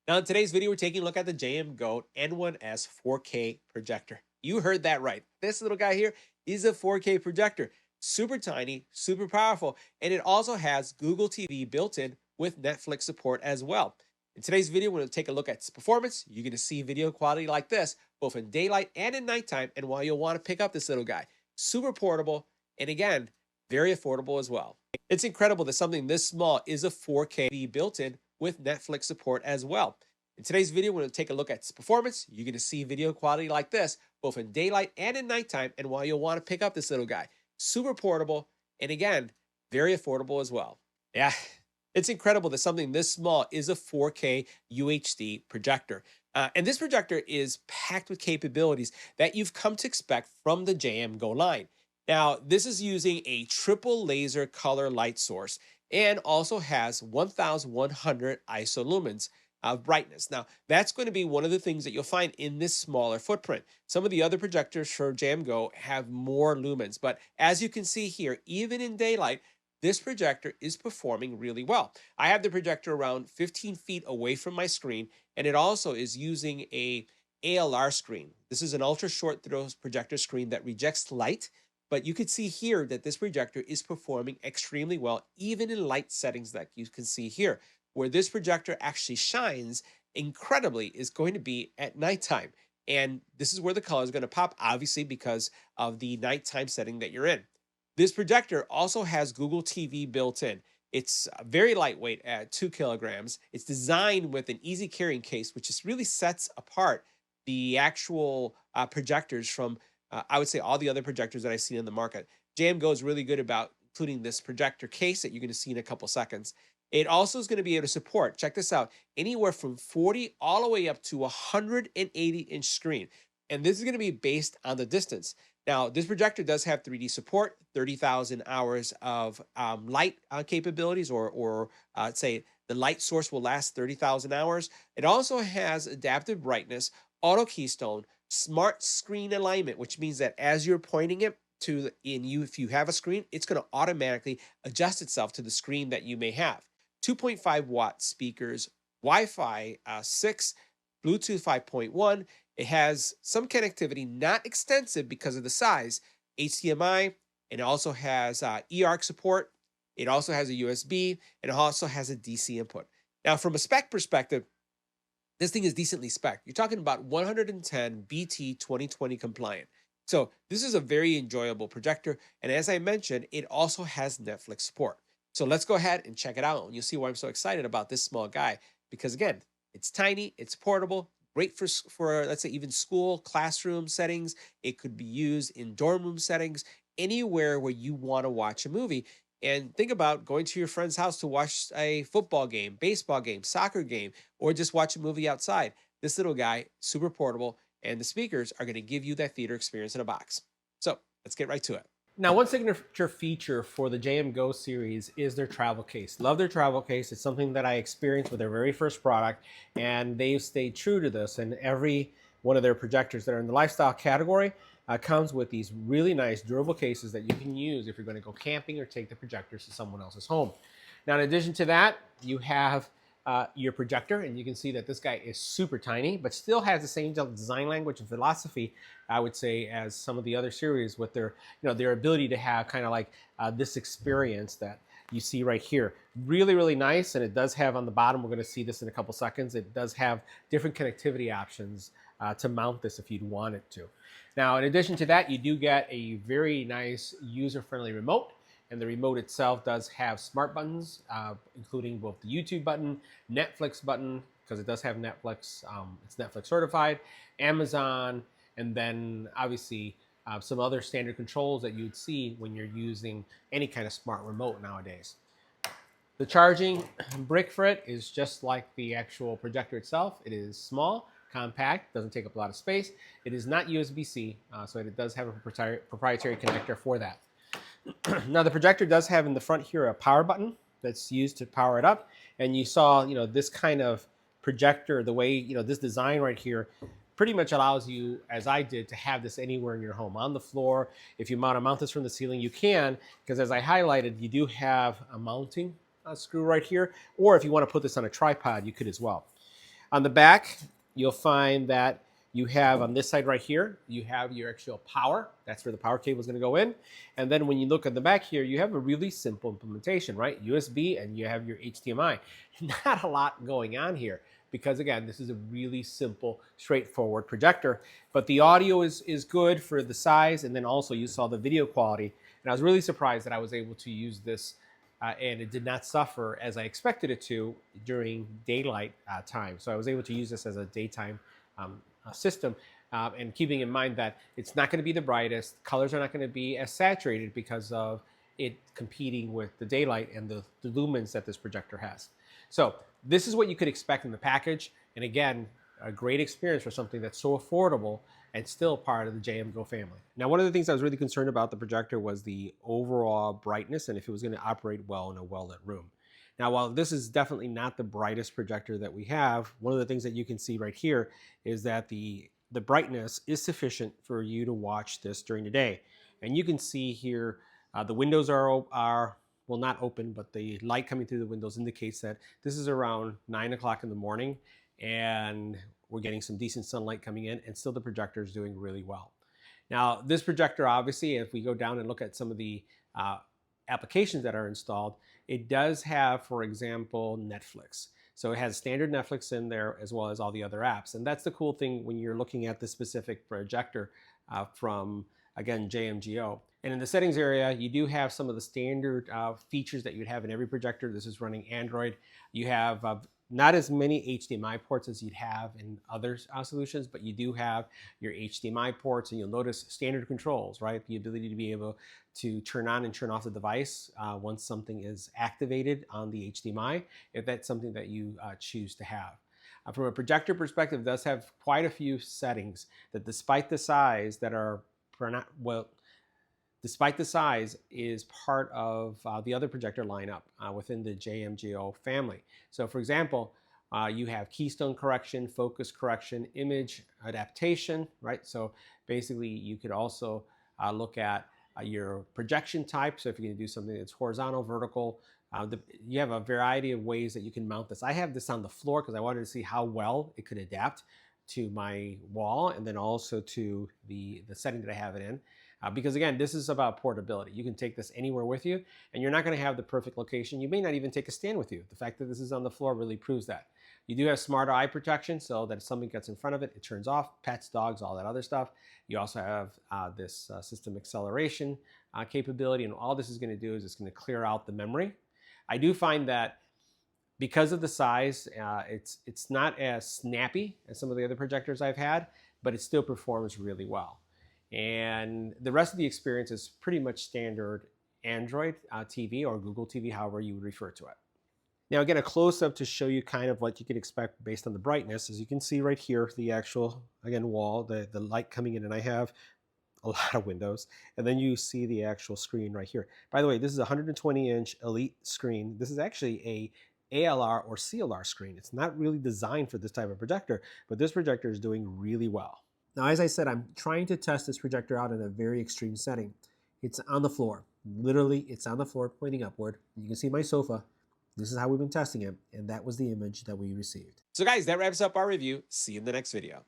Now, in today's video, we're taking a look at the JMGO N1S 4K projector. You heard that right. This little guy here is a 4K projector. Super tiny, super powerful, and it also has Google TV built in with Netflix support as well. In today's video, we're going to take a look at its performance. You're going to see video quality like this, both in daylight and in nighttime, and why you'll want to pick up this little guy. Super portable, and again, very affordable as well. It's incredible that something this small is a 4K built in with Netflix support as well. In today's video, we're going to take a look at its performance. You're going to see video quality like this, both in daylight and in nighttime, and why you'll want to pick up this little guy. Super portable, and again, very affordable as well. Yeah, it's incredible that something this small is a 4K UHD projector. And this projector is packed with capabilities that you've come to expect from the JMGO line. Now, this is using a triple laser color light source and also has 1100 ISO lumens of brightness. Now, that's going to be one of the things that you'll find in this smaller footprint. Some of the other projectors for JMGO have more lumens, but as you can see here, even in daylight, this projector is performing really well. I have the projector around 15 feet away from my screen, and it also is using a ALR screen. This is an ultra short throw projector screen that rejects light, but you can see here that this projector is performing extremely well, even in light settings that you can see here. Where this projector actually shines incredibly is going to be at nighttime. And this is where the color is going to pop, obviously, because of the nighttime setting that you're in. This projector also has Google TV built in. It's very lightweight at 2 kilograms. It's designed with an easy carrying case, which just really sets apart the actual projectors from, I would say, all the other projectors that I've seen in the market. JMGO is really good about including this projector case that you're going to see in a couple seconds. It also is going to be able to support, check this out, anywhere from 40 all the way up to 180-inch screen. And this is going to be based on the distance. Now, this projector does have 3D support, 30,000 hours of light capabilities, or say the light source will last 30,000 hours. It also has adaptive brightness, auto keystone, smart screen alignment, which means that as you're pointing it to if you have a screen, it's going to automatically adjust itself to the screen that you may have. 2.5 watt speakers, Wi-Fi 6, Bluetooth 5.1. It has some connectivity, not extensive because of the size, HDMI, and it also has eARC support. It also has a USB, and it also has a DC input. Now, from a spec perspective, this thing is decently spec. You're talking about 110 BT 2020 compliant. So this is a very enjoyable projector. And as I mentioned, it also has Netflix support. So let's go ahead and check it out. And you'll see why I'm so excited about this small guy. Because again, it's tiny, it's portable, great for let's say even school, classroom settings. It could be used in dorm room settings, anywhere where you want to watch a movie. And think about going to your friend's house to watch a football game, baseball game, soccer game, or just watch a movie outside. This little guy, super portable, and the speakers are going to give you that theater experience in a box. So let's get right to it. Now, one signature feature for the JMGO series is their travel case. Love their travel case. It's something that I experienced with their very first product, and they've stayed true to this. And every one of their projectors that are in the lifestyle category comes with these really nice durable cases that you can use if you're going to go camping or take the projectors to someone else's home. Now, in addition to that, you have your projector, and you can see that this guy is super tiny, but still has the same design language and philosophy, I would say, as some of the other series with their, their ability to have kind of like this experience that you see right here. Really, really nice, and it does have on the bottom, we're going to see this in a couple seconds, it does have different connectivity options to mount this if you'd want it to. Now, in addition to that, you do get a very nice user-friendly remote. And the remote itself does have smart buttons, including both the YouTube button, Netflix button, because it does have Netflix, it's Netflix certified, Amazon, and then obviously some other standard controls that you'd see when you're using any kind of smart remote nowadays. The charging brick for it is just like the actual projector itself. It is small, compact, doesn't take up a lot of space. It is not USB-C, so it does have a proprietary connector for that. Now, the projector does have in the front here a power button that's used to power it up. And you saw, this kind of projector, the way, this design right here pretty much allows you, as I did, to have this anywhere in your home, on the floor. If you want to mount this from the ceiling, you can, because as I highlighted, you do have a mounting screw right here. Or if you want to put this on a tripod, you could as well. On the back, you'll find that you have on this side right here, you have your actual power. That's where the power cable is going to go in. And then when you look at the back here, you have a really simple implementation, right? USB and you have your HDMI. Not a lot going on here because again, this is a really simple, straightforward projector. But the audio is good for the size, and then also you saw the video quality. And I was really surprised that I was able to use this and it did not suffer as I expected it to during daylight time. So I was able to use this as a daytime system, and keeping in mind that it's not going to be the brightest, colors are not going to be as saturated because of it competing with the daylight and the lumens that this projector has. So this is what you could expect in the package, and again, a great experience for something that's so affordable and still part of the JMGO family. Now, one of the things I was really concerned about the projector was the overall brightness and if it was going to operate well in a well-lit room. Now, while this is definitely not the brightest projector that we have, one of the things that you can see right here is that the brightness is sufficient for you to watch this during the day. And you can see here the windows are well, not open, but the light coming through the windows indicates that this is around 9 o'clock in the morning and we're getting some decent sunlight coming in, and still the projector is doing really well. Now, this projector, obviously, if we go down and look at some of the applications that are installed, it does have, for example, Netflix. So it has standard Netflix in there as well as all the other apps. And that's the cool thing when you're looking at the specific projector from, again, JMGO. And in the settings area, you do have some of the standard features that you'd have in every projector. This is running Android. You have not as many HDMI ports as you'd have in other solutions, but you do have your HDMI ports, and you'll notice standard controls, right? The ability to be able to turn on and turn off the device once something is activated on the HDMI, if that's something that you choose to have. From a projector perspective, it does have quite a few settings that, despite the size, despite the size, is part of the other projector lineup within the JMGO family. So for example, you have keystone correction, focus correction, image adaptation, right? So basically you could also look at your projection type. So if you're gonna do something that's horizontal, vertical, you have a variety of ways that you can mount this. I have this on the floor because I wanted to see how well it could adapt to my wall and then also to the setting that I have it in. Because again, this is about portability. You can take this anywhere with you, and you're not going to have the perfect location. You may not even take a stand with you. The fact that this is on the floor really proves that. You do have smart eye protection, so that if something gets in front of it, it turns off, pets, dogs, all that other stuff. You also have this system acceleration capability, and all this is going to do is it's going to clear out the memory. I do find that because of the size, it's not as snappy as some of the other projectors I've had, but it still performs really well. And the rest of the experience is pretty much standard Android TV or Google TV, however you would refer to it. Now again, a close-up to show you kind of what you can expect based on the brightness. As you can see right here, the actual, again, wall, the light coming in, and I have a lot of windows. And then you see the actual screen right here. By the way, this is a 120-inch Elite screen. This is actually a ALR or CLR screen. It's not really designed for this type of projector, but this projector is doing really well. Now, as I said, I'm trying to test this projector out in a very extreme setting. It's on the floor. Literally, it's on the floor pointing upward. You can see my sofa. This is how we've been testing it, and that was the image that we received. So guys, that wraps up our review. See you in the next video.